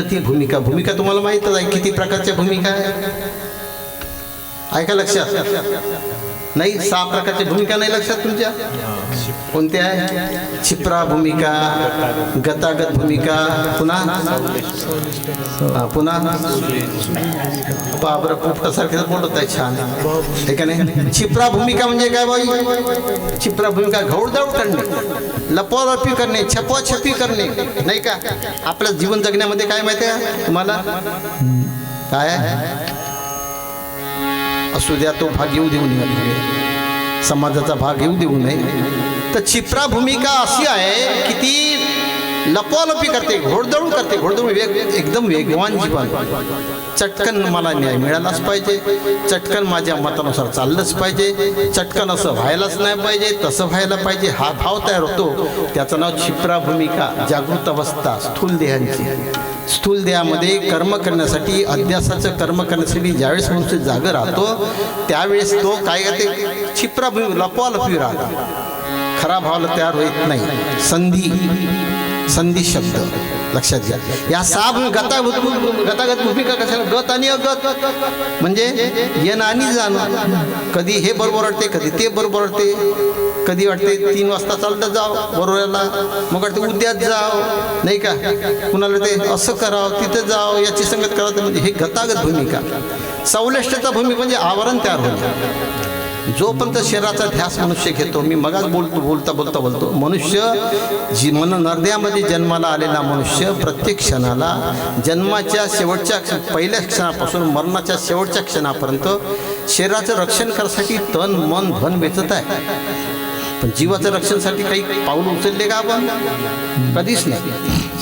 ती भूमिका भूमिका तुम्हाला माहीतच आहे किती प्रकारच्या भूमिका आहे. ऐका लक्षात नाही 6 प्रकारच्या भूमिका नाही लक्षात तुमच्या कोणत्या आहे. क्षिप्रा भूमिका, गतागत भूमिका, पुन्हा बाबर पोपटासारखे बोलत आहे छान आहे का नाही. क्षिप्रा भूमिका म्हणजे काय बाई. क्षिप्रा भूमिका घौडदौड करणे, लपवालपी करणे, छपवाछपी करणे नाही का. आपलं जीवन जगण्यामध्ये काय माहिती आहे तुम्हाला काय असू द्या तो भाग येऊ देऊ नये, समाजाचा भाग येऊ देऊ नये. तर क्षिप्रा भूमिका अशी आहे की ती लपवालपी करते, घोडदौड करते. घोडदौड एकदम वेगवान जीवन. चटकन मला न्याय मिळालाच पाहिजे, चटकन माझ्या मतानुसार चाललंच पाहिजे, चटकन असं व्हायलाच नाही पाहिजे, तसं व्हायला पाहिजे, हा भाव तयार होतो. त्याचं नाव क्षिप्रा भूमिका. जागृत अवस्था स्थूल देहांची. स्थूल देहामध्ये कर्म करण्यासाठी, अध्यासाचं कर्म करण्यासाठी ज्यावेळेस मनुष्य जागा राहतो त्यावेळेस तो काय करते, क्षिप्रा भूमिका लपवालपी राहतो, खरा भावाला तयार होत नाही. संधी शब्द लक्षात घ्या. या 6 गतागत भूमिका कशाला. गत आणि अगत म्हणजे येणं आणि जाणं. कधी हे बरोबर वाटते, कधी ते बरोबर वाटते, कधी वाटते 3 वाजता चालतं जाव बरोबरला, मग वाटते उद्याच जाव नाही का, कुणाला ते असं करावं तिथं जाव याची संगत करावं. म्हणजे हे गतागत भूमिका. सौलेष्ठता भूमिका म्हणजे आवरण तयार होतं. जोपर्यंत शरीराचा ध्यास मनुष्य घेतो, मी मगाच बोलतो मनुष्य नरदेहामध्ये जन्माला आलेला मनुष्य प्रत्येक क्षणाला जन्माच्या शेवटच्या पहिल्या क्षणापासून मरणाच्या शेवटच्या क्षणापर्यंत शरीराचं रक्षण करण्यासाठी तन मन धन वेचत आहे. पण जीवाचं रक्षणासाठी काही पाऊल उचलले का आपण? कधीच नाही.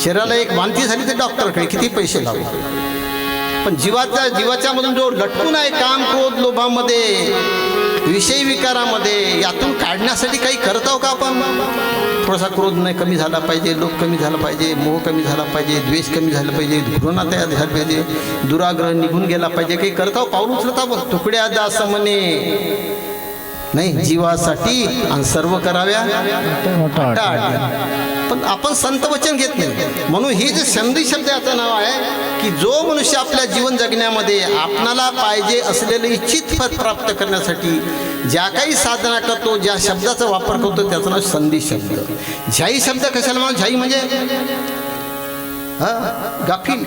शरीराला एक वांती झाली तर डॉक्टरकडे किती पैसे लागू. पण जीवाच्या मधून जो लटकून आहे काम क्रोध लोभामध्ये, विषय विकारामध्ये, यातून काढण्यासाठी काही करत आहो का आपण? थोडासा क्रोध नाही कमी झाला पाहिजे, लोभ कमी झाला पाहिजे, मोह कमी झाला पाहिजे, द्वेष कमी झाला पाहिजे, घृणा तयार झाली पाहिजे, दुराग्रह निघून गेला पाहिजे, काही करत आहो? पाऊल उचलत आपण. तुकड्या दास म्हणे नाही जीवासाठी आणि सर्व कराव्या. पण आपण संत वचन घेत नाही. म्हणून ही जे संधी शब्द याचं नाव आहे की जो मनुष्य आपल्या जीवन जगण्यामध्ये आपणाला पाहिजे असलेले इच्छित फळ प्राप्त करण्यासाठी ज्या काही साधना करतो, ज्या शब्दाचा वापर करतो त्याचं नाव संधी शब्द. झाई शब्द कशाला म्हणून? झाई म्हणजे गाफील.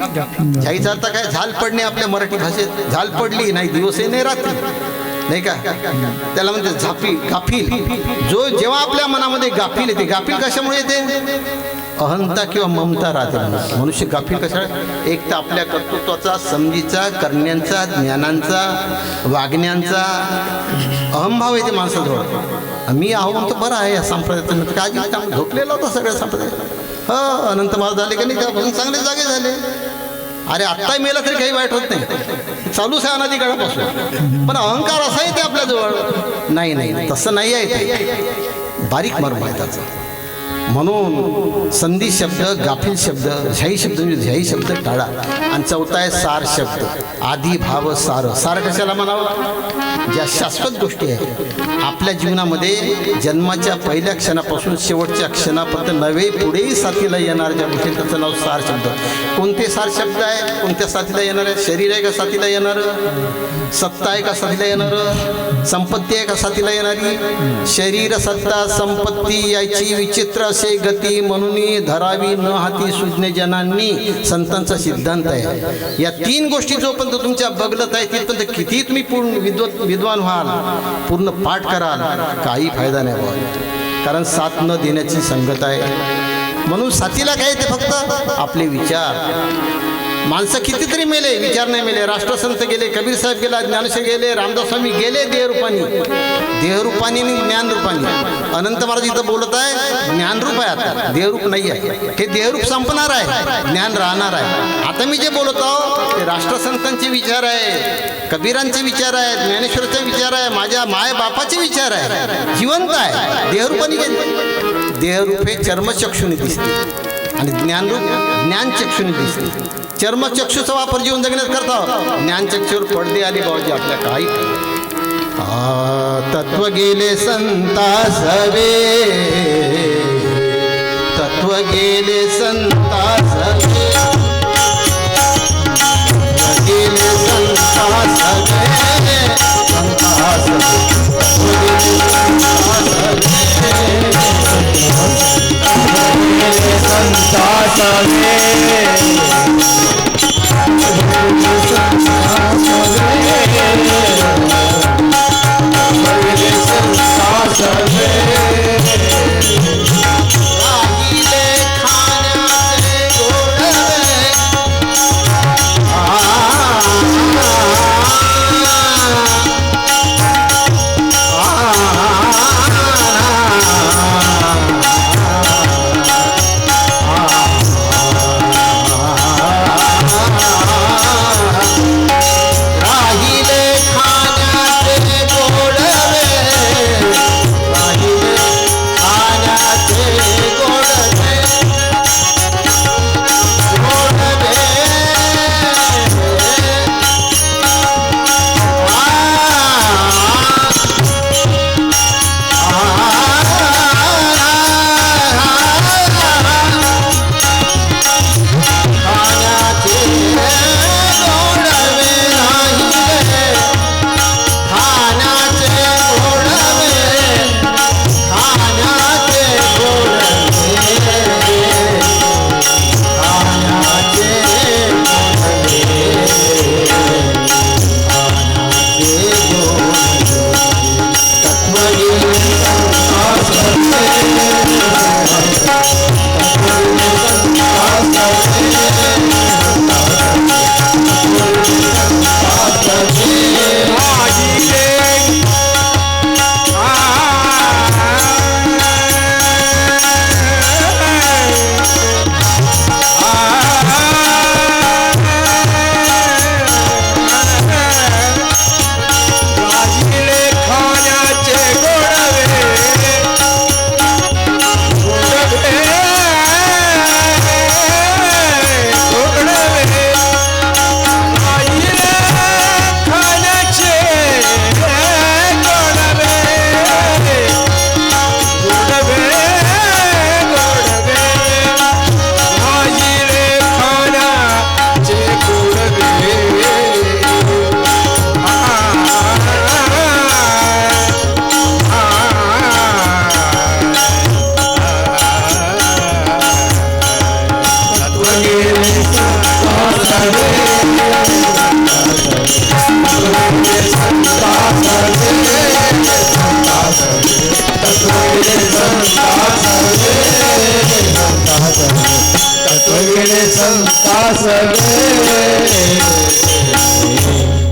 झाईचा अर्थ काय? झाल पडणे. आपल्या मराठी भाषेत झाल पडली नाही दिवसही नाही रात्री नाही का, त्याला म्हणते झापी गाफील. जो जेव्हा आपल्या मनामध्ये गाफील येते, गाफील कशामुळे येते? अहंता किंवा ममता राहते. मनुष्य गाफील कशा? एक तर आपल्या कर्तृत्वाचा, समजीचा, करण्यांचा, ज्ञानांचा, वागण्यांचा अहंभाव येते माणसाजवळ. मी आहो म्हणतो बरं आहे या संप्रदायात, काय झोपलेला होता सगळ्या संप्रदायात. अनंत महाराज झाले का नाही, त्यापासून चांगले जागे झाले. अरे आत्ताही मेला तरी काही वाईट होत नाही, चालूच आहे अनादिकाळापासून. पण अहंकार असा येते आपल्याजवळ. नाही तसं नाही आहे, ते बारीक मर्म आहे त्याचं. म्हणून संधी शब्द, गाफील शब्द, झाई शब्द म्हणजे झाई शब्द टाळा. आणि चौथा आहे सार शब्द. आधी भाव सार. सार कशाला म्हणावं? ज्या शाश्वत गोष्टी आहेत आपल्या जीवनामध्ये जन्माच्या पहिल्या क्षणापासून शेवटच्या क्षणापर्यंत नवे पुढेही साथीला येणार ज्या गोष्टी, त्याचं नाव सार शब्द. कोणते सार शब्द आहे? कोणत्या साथीला येणार आहे? शरीर आहे का साथीला येणार? सत्ता आहे का साथीला येणार? संपत्ती आहे का साथीला येणारी? शरीर, सत्ता, संपत्ती याची विचित्र असे गती म्हणून धरावी न हाती सुज्ञ जनांनी, संतांचा सिद्धांत आहे. या 3 गोष्टी जोपर्यंत तुमच्या बगलत आहे तिथपर्यंत किती तुम्ही पूर्ण विद्वान व्हाल, पूर्ण पाठ कराल, काही फायदा नाही व्हाल. कारण साथ न देण्याची संगत आहे. म्हणून साथीला काय येते? फक्त आपले विचार. माणसं कितीतरी मेले, विचार नाही मेले. राष्ट्रसंत गेले, कबीर साहेब गेला, ज्ञानेश्वर गेले, रामदास स्वामी गेले देहरूपानी आणि ज्ञानरूपानी. अनंत महाराज इथं बोलत आहे ज्ञानरूप आहे, आता देहरूप नाही आहे. हे देहरूप संपणार आहे, ज्ञान राहणार आहे. आता मी जे बोलत आहो ते राष्ट्रसंतांचे विचार आहे, कबीरांचे विचार आहे, ज्ञानेश्वराचे विचार आहे, माझ्या माय बापाचे विचार आहे, जिवंत आहे. देहरूपानी गेले. देहरूप हे चर्मचक्षुने दिसते आणि ज्ञानरूप ज्ञानचक्षुने दिसते. चर्मचक्षुचा वापर जीवन जगण्यात करता, ज्ञानचक्षुवर पडदे आली बाबाजी आपल्या. काही तत्व गेले संतास हवे, तत्व गेले संतास हवे,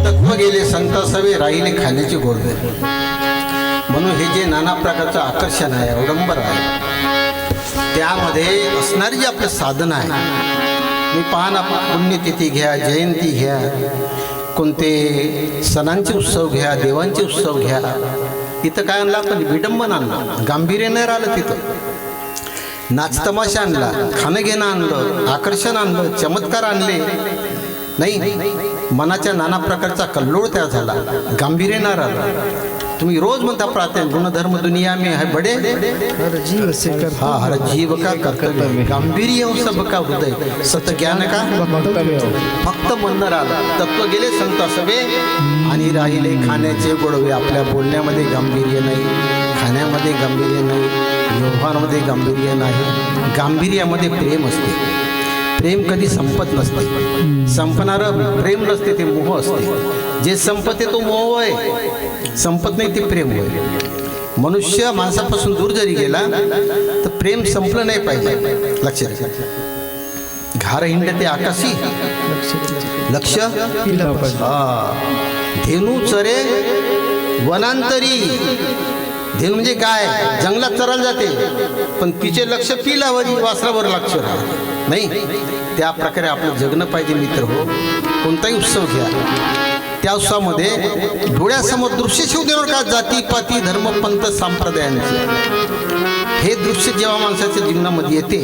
तत्व गेले संत सवे राहिले खाण्याचे गोडवे. म्हणून हे जे नाना प्रकारचं आकर्षण आहे, अवडंबर आहे, त्यामध्ये असणारी जी आपलं साधन आहे, मी पाहना पुण्यतिथी घ्या, जयंती घ्या, कोणते सणांचे उत्सव घ्या, देवांचे उत्सव घ्या, तिथं काय आणलं आपण? विडंबन आणलं, गांभीर्य नाही राहिलं तिथं. नाचतमाशा आणला, खाणं घेणं आणलं, आकर्षण आणलं, चमत्कार आणले नाही, मनाच्या नाना प्रकारचा कल्लोळ त्या झाला, गांभीर्य नाही राहिलं. तुम्ही रोज म्हणता प्रार्थना, गुणधर्म दुनिया में है बड़े, हर जीव का कर्तव्य, गांभीर्य हो सबका हृदय, सत ज्ञान का फक्त म्हणणं राहिलं. तत्व गेले संत सवे आणि राहिले खाण्याचे गोडवे. आपल्या बोलण्यामध्ये गांभीर्य नाही, खाण्यामध्ये गांभीर्य नाही, व्यवहारामध्ये गांभीर्य नाही. गांभीर्यामध्ये प्रेम असते. प्रेम कधी संपत नसते. संपणारं प्रेम नसते, ते मोह असते. जे संपते तो मोह आहे, संपत नाही ते प्रेम होय. मनुष्य माणसापासून दूर जरी गेला तर प्रेम संपलं नाही पाहिजे. लक्षात घार हिंडते आकाशी लक्ष धेनू चरे वनांतरी. धेनू म्हणजे गाय जंगलात चरायला जाते, पण तिचे लक्ष पिलावर वासरावर लक्ष नाही. त्या प्रकारे आपलं जगणं पाहिजे मित्र हो. कोणताही उत्सव घ्या, त्या उत्सवामध्ये डोळ्यासमोर दृश्य शिव देणार का? जाती पाती धर्म पंथ संप्रदायांचे हे दृश्य जेव्हा माणसाच्या जीवनामध्ये येते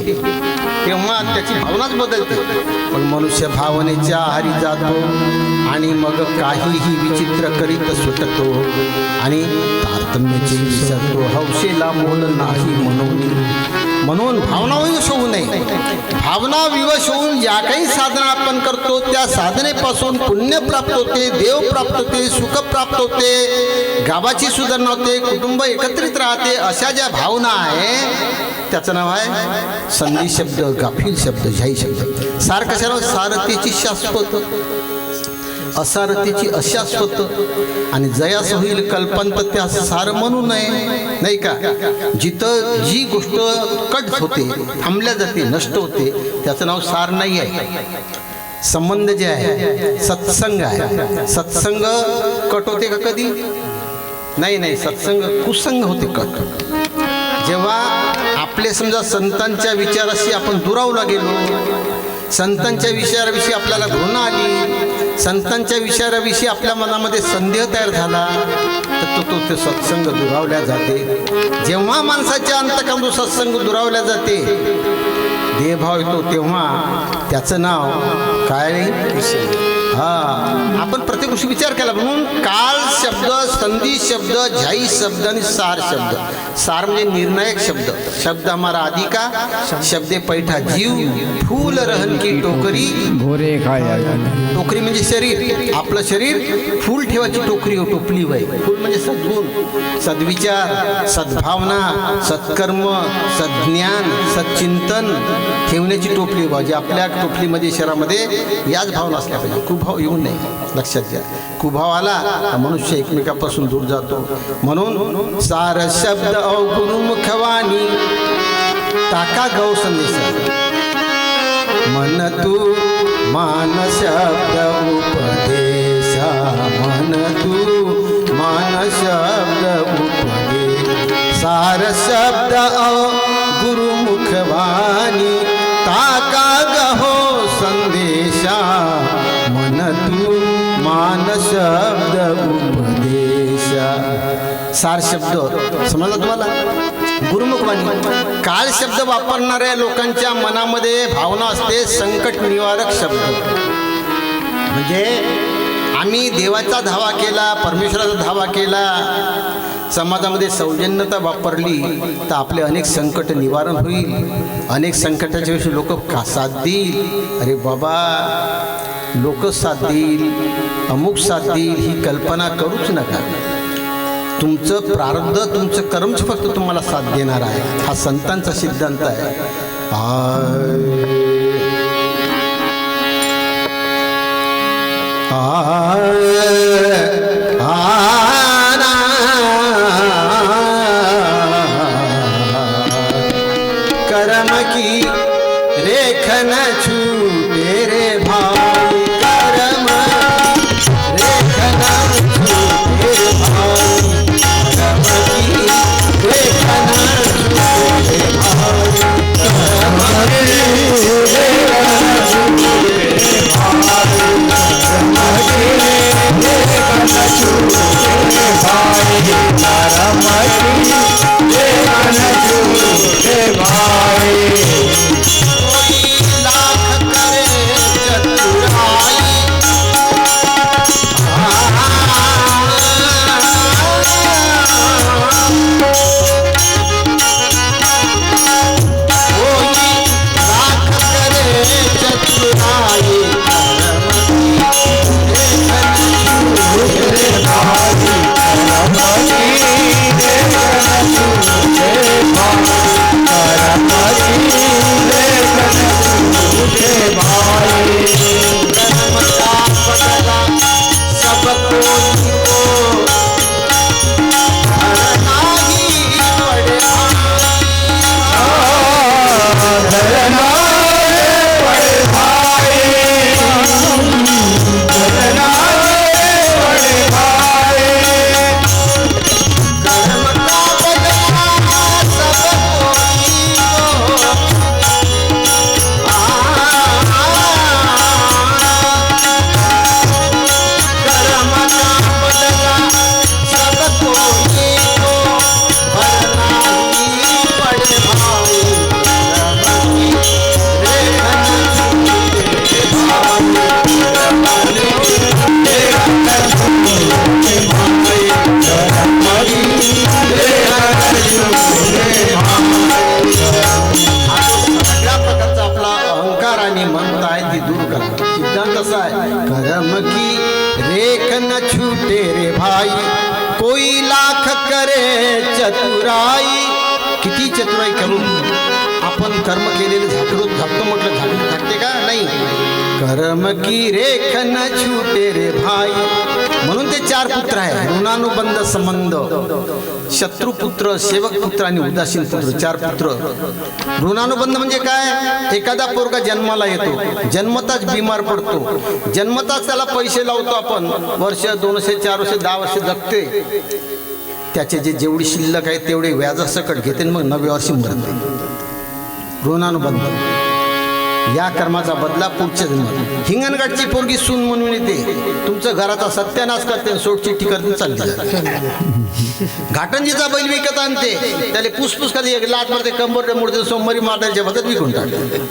तेव्हा त्याची भावनाच बदलते. पण मनुष्य भावनेच्या आहारी जातो आणि मग काहीही विचित्र करीत सुटतो आणि तारतम्याचे विसरतो. हौसेला मोल नाही म्हणून म्हणून भावना विवश होऊ नये. भावना विवश होऊन ज्या काही साधना आपण करतो त्या साधनेपासून पुण्य प्राप्त होते, देव प्राप्त होते, सुख प्राप्त होते, गावाची सुधारणा होते, कुटुंब एकत्रित राहते. अशा ज्या भावना आहे त्याचं नाव आहे संधी शब्द, गाफील शब्द, झाई शब्द. सार कशाला? सारथीची शाश्वत, असारथीची अशाश्वत. आणि जयास होईल कल्पंत त्या सार म्हणू नये, नाही का? जिथं जी गोष्ट कट होते, थांबल्या जाते, नष्ट होते, त्याचं नाव सार नाही आहे. संबंध जे आहे सत्संग आहे. सत्संग कट होते का कधी? नाही. सत्संग कुसंग होते कट. जेव्हा आपले समजा संतांच्या विचाराशी आपण दुरावला गेलो, संतांच्या विचाराविषयी आपल्याला घृणा आली, संतांच्या विचाराविषयी आपल्या मनामध्ये संदेह तयार झाला, तर तो सत्संग दुरावल्या जाते. जेव्हा माणसाच्या अंतःकरणातून सत्संग दुरावल्या जाते, देहभाव येतो, तेव्हा त्याचं नाव काय? आपण प्रत्येक गोष्टी विचार केला. म्हणून काळ शब्द, संधी शब्द, झाई शब्द आणि सार शब्द. सार म्हणजे निर्णायक शब्द. शब्द हमारा आदि का, शब्दे पैठा जीव, फूल रहन की टोकरी भोरे खाया. टोकरी म्हणजे शरीर. आपलं शरीर फूल ठेवायची टोकरी हो, टोपली वय. फूल म्हणजे सद्गुण, सद्विचार, सद्भावना, सत्कर्म, सज्ञान, सच्चिंतन ठेवण्याची टोपली भाजी. आपल्या टोपलीमध्ये शहरामध्ये याच भावना असल्या पाहिजे. कुभाव येऊ नये. लक्षात घ्या, कुभाव आला मनुष्य एकमेकापासून दूर जातो. म्हणून सार शब्द गुरुमुखवाणी टाका गौ संदेश. मन तू मान शब्द उपदेशा, मन तू मान शब्द उपदेश. सार शब्द गुरुमुखवाणी टाका गहो संदेशा, मन तू मान शब्द उपदेशा. सार शब्द समजला तुम्हाला? गुरुमुखवाणी. काळ शब्द वापरणाऱ्या लोकांच्या मनामध्ये भावना असते संकट निवारक शब्द. म्हणजे आम्ही देवाचा धावा केला, परमेश्वराचा धावा केला, समाजामध्ये सौजन्यता वापरली तर आपले अनेक संकट निवारण होईल. अनेक संकटाच्या वेळी लोक का साथ देईल? अरे बाबा, लोक साथ देईल, अमुक साथ देईल ही कल्पना करूच नका. तुमचं प्रारब्ध, तुमचं कर्मच फक्त तुम्हाला साथ देणार आहे. हा संतांचा सिद्धांत आहे. कर्म की रेखन छूटे रे भाई, कर्म रेखन छूटे रे भाई, कर्म की रेखन छूटे रे भाई, कर्म की रेखन छूटे रे भाई, कर्म की समजाय कर्म की रेख न छूटे रे भाई, कोई लाख करे चतुराई. किती चतुराई करून आपण कर्म केलेले झाकतो म्हटलं झाकते का नाही. कर्म की रेख न छूटे रे भाई, म्हणून ते 4 पुत्र आहे. ऋणानुबंध संबंध, शत्रुपुत्र, सेवक पुत्र आणि उदासीन पुत्र, 4 पुत्र. ऋणानुबंध म्हणजे काय, एखादा पोरगा जन्माला येतो, जन्मताच बिमार पडतो, जन्मताच त्याला पैसे लावतो आपण, वर्ष 2 वर्ष 4 वर्ष 10 वर्ष जगते, त्याचे जेवढी शिल्लक आहे तेवढे व्याजासकट घेते, मग 9व्या वर्षी मरते. ऋणानुबंध. या कर्माचा बदला पुढच्या जन्मात. हिंगणघाटची पोरगी सून म्हणून येते, तुमचं घराचा सत्यानाश करते, सोडचिठ्ठी करते, चालली जाते. घाटंजीचा बैल विकत आणते, त्याला पुसपुस करते, एक लात मारते, कंबर मोडते, सोमवारी मारण्याच्या बदल विकून टाकते.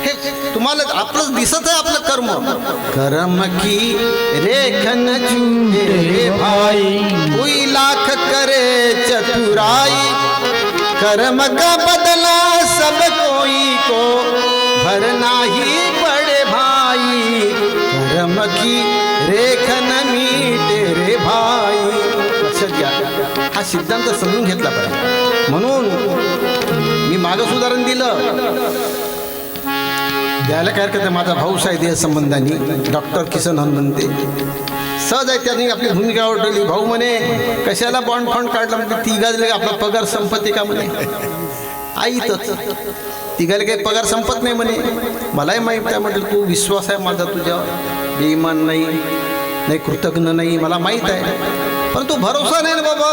हे तुम्हाला आपलं दिसत आहे आपलं कर्म. कर्म की रेख न छूटे रे भाई, कोई लाख करे चतुराई, कर्म का बदला सब कोई को भरना ही पड़े भाई, कर्म की रेख न मीटे रे भाई. लक्षात घ्या, हा सिद्धांत समजून घेतला पाहिजे. म्हणून मी मागच उदाहरण दिलं, द्यायला काय हरकत. माझा भाऊ साहेब या संबंधाने डॉक्टर किसन हनुमंते सहज आहे, त्यांनी आपली भूमिका ओढली. भाऊ म्हणे कशाला बॉन्ड फंड काढला, म्हणजे तिघाले आपला पगार संपत्ती का म्हणे. आईतच तिघाले काही पगार संपत नाही म्हणे. मलाही माहीत आहे, म्हटलं तू विश्वास आहे माझा तुझ्यावर, बेईमान नाही, कृतज्ञ नाही, मला माहीत आहे, पण तू भरोसा नाही ना बाबा.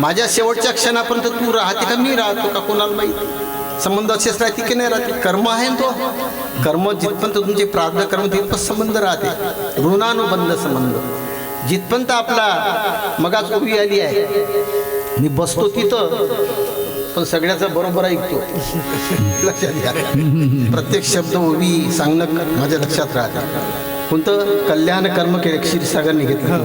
माझ्या शेवटच्या क्षणापर्यंत तू राहते का मी राहतो का कोणाला माहीत. संबंध असेच राहते की नाही राहते. कर्म आहे तो कर्म, जिथपर्यंत तुमचे प्रारब्ध कर्म तिथपर्यंत संबंध राहते. ऋणानुबंध संबंध जिथपर्यंत आपला. मगाच उभी आली आहे, मी बसतो तिथं पण सगळ्याचा बरोबर ऐकतो. लक्षात घ्या, प्रत्येक शब्द उभी सांगणं माझ्या लक्षात राहते. कोणतं कल्याण कर्म केले, क्षीरसागरने घेतलं.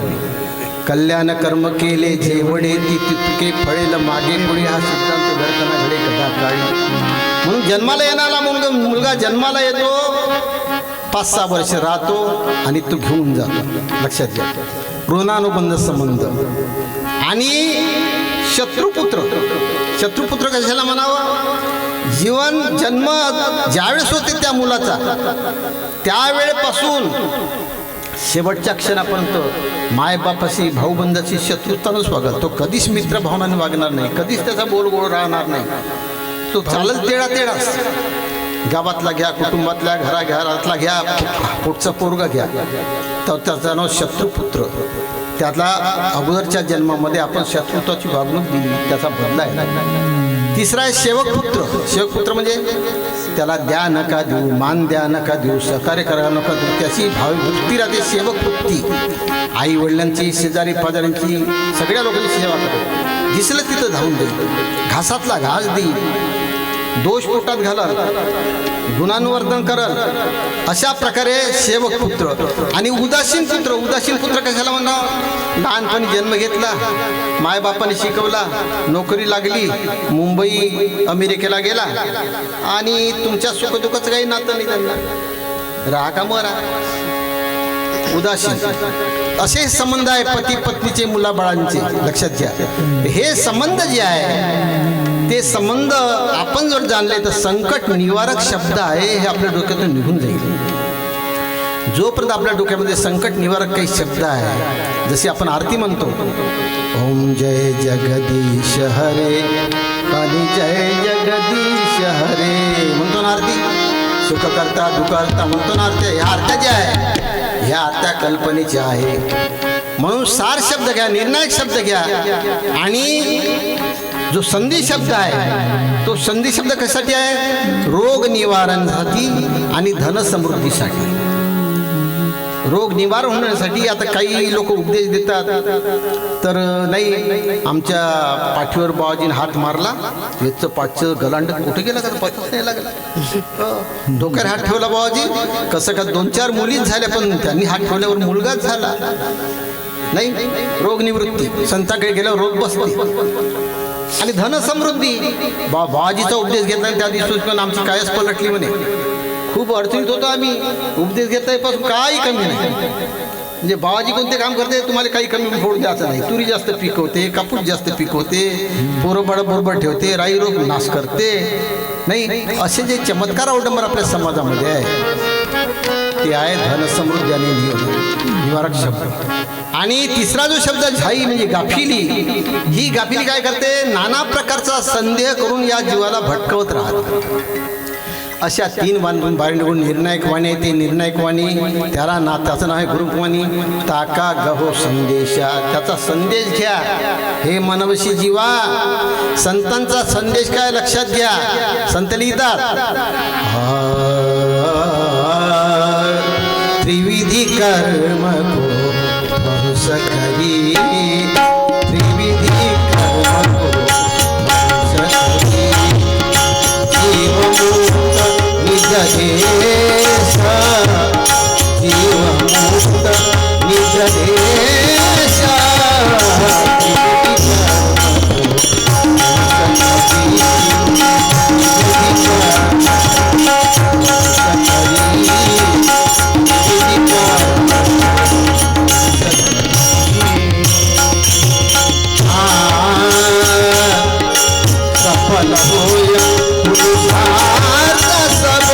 कल्याण कर्म केले जेवढे ती तितके फळेल मागे पुढे, हा सिद्धांत घडताना घडे कदा काळी. म्हणून जन्माला येणारा मुलगा जन्माला येतो, 5-6 वर्ष राहतो आणि तो घेऊन जातो. लक्षात घ्या, ऋणानुबंध संबंध. आणि शत्रुपुत्र कशाला म्हणावं. जीवन जन्म ज्यावेळेस होते त्या मुलाचा, त्यावेळेपासून शेवटच्या क्षणापर्यंत मायबापाशी भाऊबंधाची शत्रुतानच वागल. तो कधीच मित्र भावनाने वागणार नाही, कधीच त्याचा बोल गोळ राहणार नाही. तो चालल तेढाच. गावातला घ्या, कुटुंबातल्या घरातला घ्या, पुढचा पोरगा घ्या, तर त्याचं नाव शत्रुपुत्र. त्यातला अगोदरच्या जन्मामध्ये आपण शत्रुत्वाची वागणूक दिली, त्याचा बदला आहे. तिसरा आहे सेवकपुत्र. सेवकपुत्र म्हणजे त्याला द्या नका देऊ, मान द्या नका देऊ, सहकार्य करा नका देऊ, त्याची भाववृत्ती राहते सेवकवृत्ती. आई वडिलांची, शेजारी पाजाऱ्यांची, सगळ्या लोकांची सेवा करा. दिसलं तिथं धावून देईल, घासातला घास देईल, दोष पोटात घालाल, गुणानुवर्धन करल. अशा प्रकारे सेवकपुत्र. आणि उदासीन पुत्र कशाला म्हणा. लहानपणी जन्म घेतला, मायबापाने शिकवला, नोकरी लागली, मुंबई अमेरिकेला गेला आणि तुमच्या सुखदुःखाचं काही नातं नाही त्यांना. राहा का मरा. उदासीन. असे संबंध आहे पती पत्नीचे, मुलाबाळांचे. लक्षात घ्या, हे संबंध जे आहे ते संबंध आपण जर जाणले तर संकट निवारक शब्द आहे हे आपल्या डोक्यातून निघून जाईल. जोपर्यंत आपल्या डोक्यामध्ये संकट निवारक काही शब्द आहे, जसे आपण आरती म्हणतो, ओम जय जगदीश हरे, आणि जय जगदीश हरे म्हणतो ना आरती. सुख करता दुःख करता म्हणतो ना आरत्या. ह्या आरत्या ज्या आहे ह्या आरत्या कल्पनेच्या आहे. म्हणून सार शब्द घ्या, निर्णायक शब्द घ्या. आणि जो संधी शब्द आहे तो संधी शब्द कशासाठी आहे. रोग निवारणासाठी आणि धन समृद्धीसाठी. रोग निवारण होण्यासाठी. आता काही लोक उपदेश देतात, तर नाही आमच्या पाठीवर बाबाजीने हात मारला, याचं पाठचं गलांड कुठे गेला का पत्ताच नाही लागला. डोक्यावर हात ठेवला बाबाजी, कसं का 2-4 मुलीच झाल्या, पण त्यांनी हात ठेवल्यावर मुलगाच झाला नाही. रोग निवृत्ती. संताकडे गेल्यावर रोग बसते. आणि धन समृद्धी. बाबाजीचा उपदेश घेतला त्या दिवशी पण आमची कायच पलटली म्हणे. खूप अडचणीत होतो आम्ही. उपदेश घेतापासून काही कमी नाही. म्हणजे बाबाजी कोणते काम करते तुम्हाला काही कमी फोड द्यायचं नाही. तुरी जास्त पिकवते, कापूस जास्त पिकवते, पोरं बरोबर ठेवते, राई रोग नाश करते. नाही, असे जे चमत्कार अवडंबर आपल्या समाजामध्ये आहे ते आहे धनसमृद्धी आणि निवारक शब्द. आणि तिसरा जो शब्द झाई म्हणजे गाफिली, ही गाफिली काय करते, नाना प्रकारचा संदेह करून या जीवाला भटकवत राहते. अशा 3 बारंडून निर्णायक वाणी आहे. ते निर्णायक वाणी त्याला त्याचं नाव आहे गुरुपवाणी. ताका गहो संदेशा, त्याचा संदेश घ्या हे मनवशी जीवा. संतांचा संदेश काय लक्षात घ्या. संत लिहितात त्रिविधी कर्म को ध्वंस करी, त्रिविधी कर्म को ध्वंस करी, जीवमुक्त निज देश, जीवमुक्त निज देश, सफल होय पुरुषार्थ सब,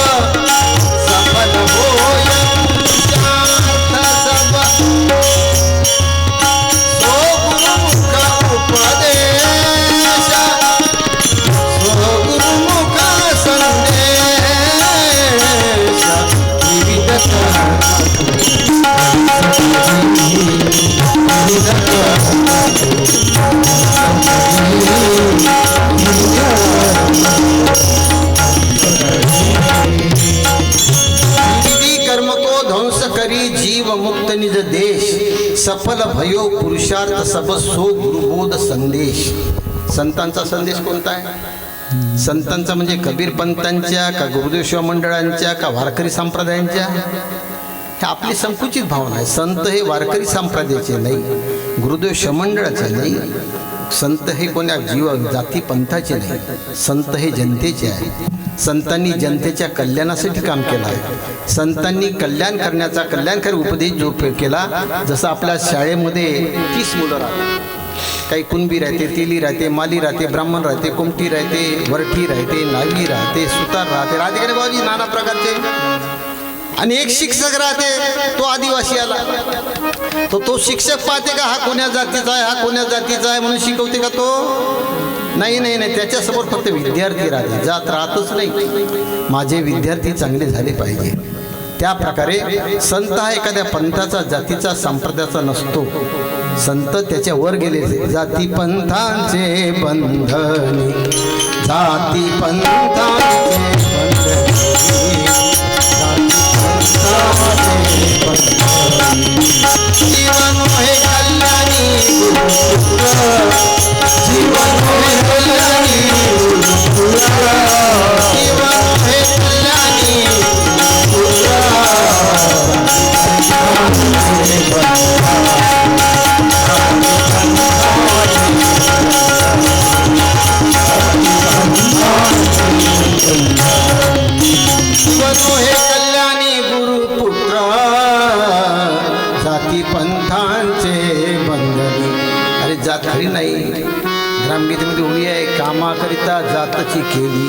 सफल होय पुरुषार्थ सब, सो गुरुमुख उपदेश, सो गुरुमुख संदेश, विविध कर्म को ध्वंस करी, जीव मुक्त निज देश, सफल भयो पुरुषार्थ सब, सो गुरुबोध संदेश. संतांचा संदेश कोणता आहे. संतांचा म्हणजे कबीर पंतांच्या का गुरुदेव शिव मंडळांच्या का वारकरी संप्रदायांच्या. हे आपली संकुचित भावना आहे. संत हे वारकरी संप्रदायाचे नाही, गुरुदेव शिव मंडळाचे नाही. संत हे कोण्या जीव जाती पंथाचे नाही. संत हे जनतेचे आहे. संतांनी जनतेच्या कल्याणासाठी काम केलं आहे. संतांनी कल्याण करण्याचा कल्याणकारी उपदेश जो केला. जसं आपल्या शाळेमध्ये 30 मुलं राहतात. काही कुणबी राहते, तेली राहते, माली राहते, ब्राह्मण राहते, कोमटी राहते, वरठी राहते, नावी राहते, सुतार राहते, राहते का बाबाजी नाना प्रकारचे. आणि एक शिक्षक राहते, तो आदिवासी आला तो शिक्षक पाहते का हा कोण्या जातीचा आहे, हा कोण्या जातीचा आहे म्हणून शिकवते का तो. नाही नाही नाही, त्याच्यासमोर फक्त विद्यार्थी राहते, जात राहतच नाही. माझे विद्यार्थी चांगले झाले पाहिजे. त्या प्रकारे संत हा एखाद्या पंथाचा जातीचा संप्रदायाचा नसतो. संत त्याच्या वर गेले. जाती पंथांचे बंधनी, जाती पंथांचे बंधनी, जीवन हे कल्याणी गुरुपुत्र, जीवन हे कल्याणी गुरुपुत्र, जीवन हे कल्याणी गुरुपुत्र, जाती पंथांचे बंधनी. अरे जात खरी नाही. ग्रामगीतेमध्ये उभी आहे, कामाकरिता जातची केली,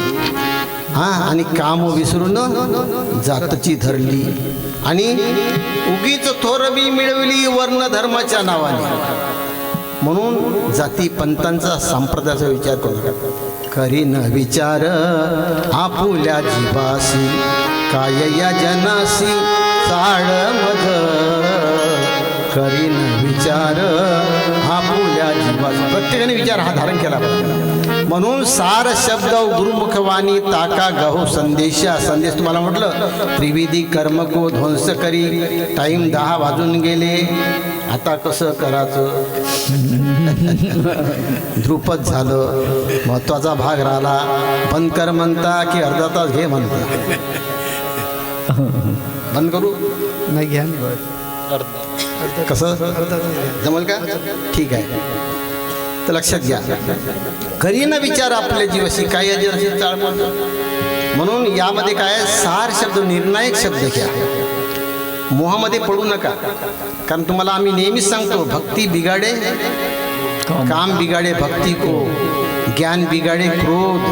आणि काम विसरून जातची धरली, आणि उगीच थोरबी मिळवली वर्ण धर्माच्या नावाने. म्हणून जाती पंथांचा संप्रदायाचा विचार करू. करी न विचार आपुल्या जीवासी, काय या जनासी चाळ मज. करी न विचार आपुल्या जीवासी, प्रत्येकाने विचार हा धारण केला पाहिजे. म्हणून सार शब्द गुरुमुखवाणी ताका गहो संदेशा. संदेश तुम्हाला म्हटलं त्रिविधी कर्म को ध्वंस करी. टाईम 10 वाजून गेले. आता कसं करायचं. ध्रुपद झालं, महत्वाचा भाग राहिला. बंद कर म्हणता की अर्धा तास घे म्हणता. बंद करू नाही घ्या. कसं जमल का. ठीक आहे. तर लक्षात घ्या. करी ना विचार आपल्या जीवाशी काय चाळ. म्हणून यामध्ये काय सार शब्द निर्णायक शब्द घ्या, मोहामध्ये पडू नका. कारण तुम्हाला आम्ही नेहमीच सांगतो, भक्ती बिगाडे काम बिगाडे भक्ती को, ज्ञान बिगाड़े क्रोध,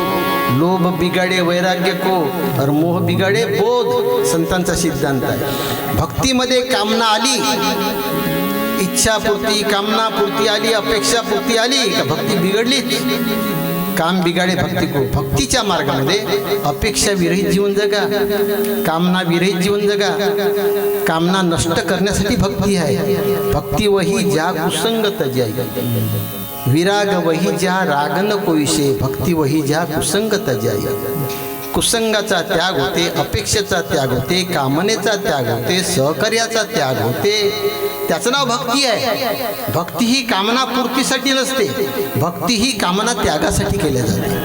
लोभ बिगाड़े वैराग्य को और मोह बिगाड़े बोध. संतांचा सिद्धांत आहे. भक्तीमध्ये कामना आली, इच्छापूर्ती कामनापूर्ती आली, अपेक्षापूर्ती आली का भक्ती बिघडलीच. काम बिगाडे भक्ती को. भक्तीच्या मार्गामध्ये अपेक्षा विरहित जीवन जगा, कामना विरहित जीवन जगा. कामना नष्ट करण्यासाठी भक्ती आहे. भक्ती वही ज्या कुसंग तजाई, विराग वही ज्या राग न कोईशे. भक्ती वही ज्या कुसंग तजाई. कुसंगाचा त्याग होते, अपेक्षेचा त्याग होते, कामनेचा त्याग होते, सहकार्याचा त्याग होते. त्याचं नाव भक्ती आहे. भक्ती ही कामनापूर्तीसाठी नसते, भक्ती ही कामना त्यागासाठी केल्या जाते.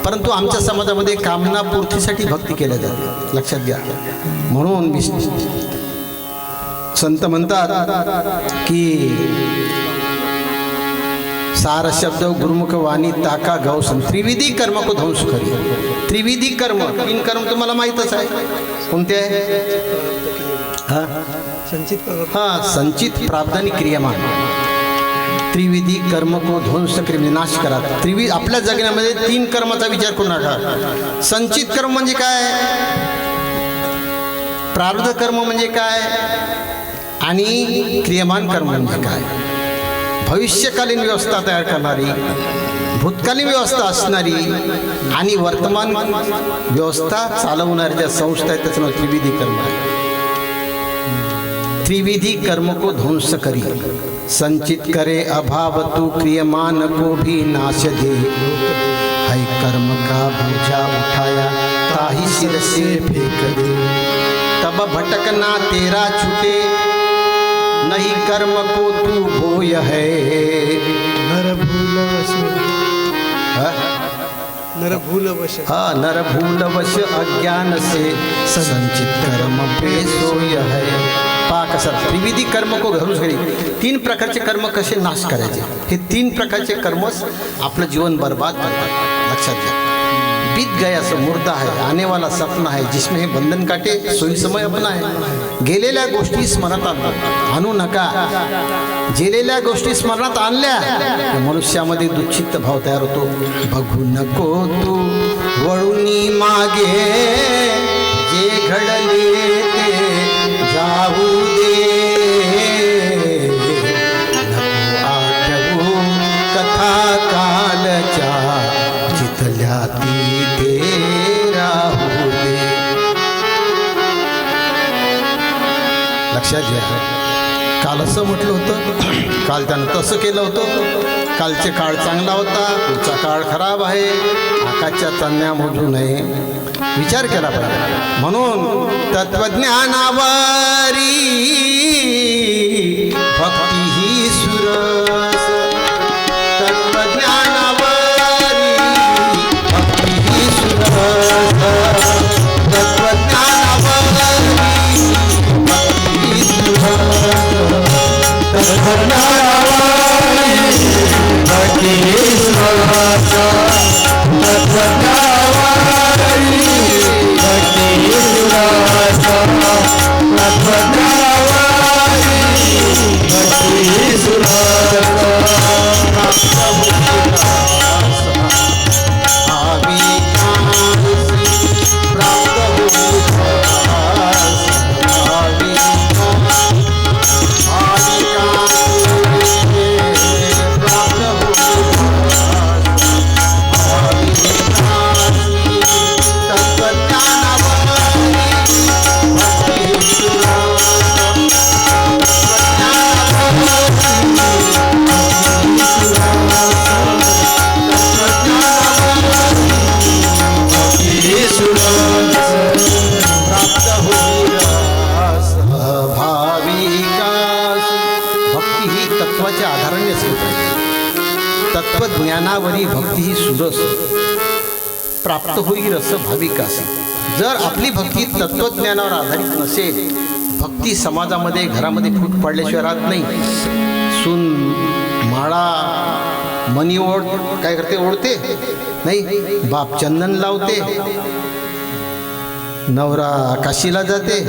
परंतु आमच्या समाजामध्ये कामनापूर्तीसाठी भक्ती केल्या जाते, लक्षात घ्या. म्हणून संत म्हणतात की सार शब्द गुरुमुख वाणी ताका गौसन, त्रिविधी कर्म को ध्वंस करी. त्रिविधी कर्म, 3 कर्म तुम्हाला माहीतच आहे. कोणते आहे? संचित, प्रारब्ध आणि क्रियामान. त्रिविधी कर्म को ध्वंस करी, नाश करा. आपल्या जगण्यामध्ये 3 कर्माचा विचार करू नका. संचित कर्म म्हणजे काय, प्रारब्ध कर्म म्हणजे काय, आणि क्रियामान कर्म म्हणजे काय. भविष्यकालीन व्यवस्था तयार करणारी, भूतकालीन व्यवस्था असणारी आणि वर्तमान व्यवस्था चालवणाऱ्या ज्या संस्था आहेत त्याचं नाव त्रिविधी कर्म आहे. त्रिविधी कर्म को ध्वंस करी, संचित करे अभाव तू, क्रियमान को भी नाश दे. है कर्म का बोझा उठाया ताही सिर से फेंक दे. तब भटकना तेरा छूटे, नहीं कर्म को तू भोय है. नर भूल वश अज्ञान से संचित कर्म पे सोय है. पाक सर त्रिविधी कर्म को घरून घरी. 3 प्रकारचे कर्म कसे नाश करायचे, हे 3 प्रकारचे कर्मच आपलं जीवन बर्बाद करतात, लक्षात घ्या. बीत गया सो मुर्दा है, आने वाला सपना है, जिसमें हे बंधन काटे सोई समय अपना है. गेलेल्या गोष्टी स्मरणात आणू नका. गेलेल्या गोष्टी स्मरणात आणल्या मनुष्यामध्ये दुःखित भाव तयार होतो. बघू नको तू वळूनी मागे, जे घडले ते जाऊ दे. नको आठवू कथा कालच्या, जिथल्या ती राहू दे. लक्षात घ्या. काल असं म्हटलं होतं, काल त्यानं तसं केलं होतं. कालचे काळ चांगला होता, पुढचा काळ खराब आहे. आकाशच्या चांदण्या मोजू नये, विचार केला पाहिजे. म्हणून तत्वज्ञानावरी भक्ती ही सुरस. तत्वज्ञानावरी भक्ती ही सुरस. तत्वज्ञानावरी भक्ती ही सुरस. तत्वज्ञानावरी भक्ती ही सुरस. तत्वज्ञानावरी भक्ती ही सुरस. तत्वज्ञानावरी भक्ती ही सुरस. तत्वज्ञानावरी भक्ती ही सुरस, प्राप्त होई रस भाविकासी. जर आपली भक्ती तत्वज्ञानावर आधारित नसेल, भक्ती समाजामध्ये घरामध्ये फूट पाडल्याशिवाय राहत नाही. सून माळा मणी ओढ काय करते, ओढते नाही. बाप चंदन लावते, नवरा काशीला जाते,